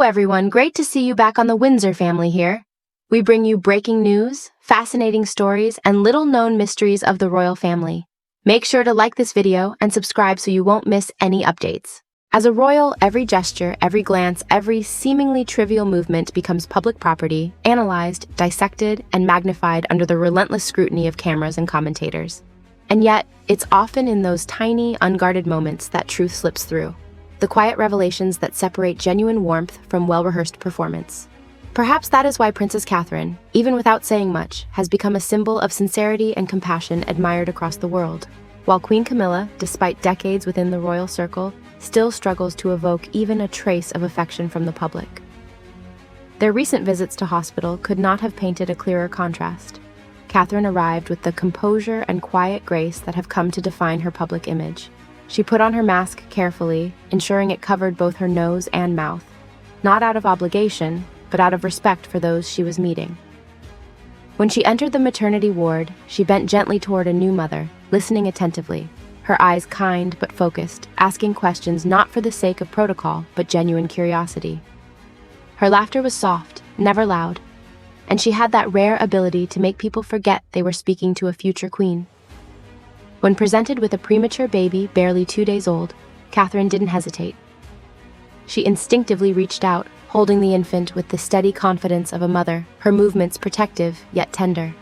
everyone, great to see you back on the Windsor family here. We bring you breaking news, fascinating stories, and little-known mysteries of the royal family. Make sure to like this video and subscribe so you won't miss any updates. As a royal, every gesture, every glance, every seemingly trivial movement becomes public property, analyzed, dissected, and magnified under the relentless scrutiny of cameras and commentators. And yet, it's often in those tiny, unguarded moments that truth slips through. The quiet revelations that separate genuine warmth from well-rehearsed performance. Perhaps that is why Princess Catherine, even without saying much, has become a symbol of sincerity and compassion admired across the world, while Queen Camilla, despite decades within the royal circle, still struggles to evoke even a trace of affection from the public. Their recent visits to hospital could not have painted a clearer contrast. Catherine arrived with the composure and quiet grace that have come to define her public image. She put on her mask carefully, ensuring it covered both her nose and mouth, not out of obligation, but out of respect for those she was meeting. When she entered the maternity ward, she bent gently toward a new mother, listening attentively, her eyes kind but focused, asking questions not for the sake of protocol, but genuine curiosity. Her laughter was soft, never loud, and she had that rare ability to make people forget they were speaking to a future queen. When presented with a premature baby barely 2 days old, Catherine didn't hesitate. She instinctively reached out, holding the infant with the steady confidence of a mother, her movements protective yet tender.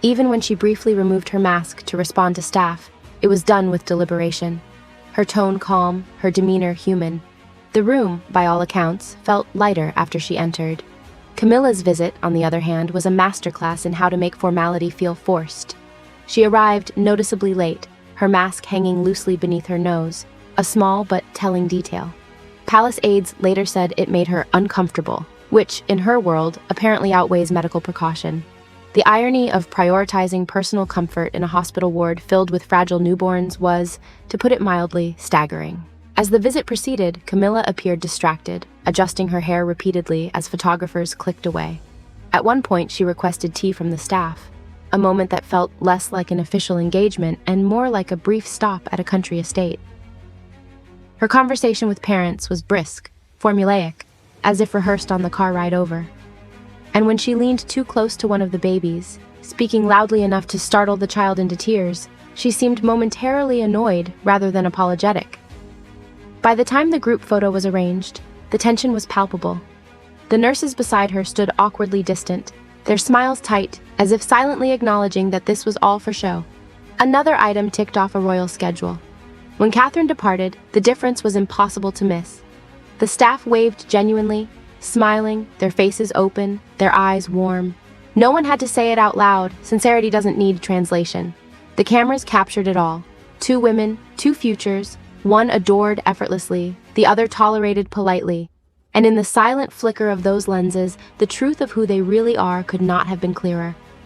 Even when she briefly removed her mask to respond to staff, it was done with deliberation. Her tone calm, her demeanor human. The room, by all accounts, felt lighter after she entered. Camilla's visit, on the other hand, was a masterclass in how to make formality feel forced. She arrived noticeably late, her mask hanging loosely beneath her nose, a small but telling detail. Palace aides later said it made her uncomfortable, which, in her world, apparently outweighs medical precaution. The irony of prioritizing personal comfort in a hospital ward filled with fragile newborns was, to put it mildly, staggering. As the visit proceeded, Camilla appeared distracted, adjusting her hair repeatedly as photographers clicked away. At one point, she requested tea from the staff, a moment that felt less like an official engagement and more like a brief stop at a country estate. Her conversation with parents was brisk, formulaic, as if rehearsed on the car ride over. And when she leaned too close to one of the babies, speaking loudly enough to startle the child into tears, she seemed momentarily annoyed rather than apologetic. By the time the group photo was arranged, the tension was palpable. The nurses beside her stood awkwardly distant, their smiles tight, as if silently acknowledging that this was all for show. Another item ticked off a royal schedule. When Catherine departed, the difference was impossible to miss. The staff waved genuinely, smiling, their faces open, their eyes warm. No one had to say it out loud. Sincerity doesn't need translation. The cameras captured it all. 2 women, 2 futures, one adored effortlessly, the other tolerated politely. And in the silent flicker of those lenses, the truth of who they really are could not have been clearer.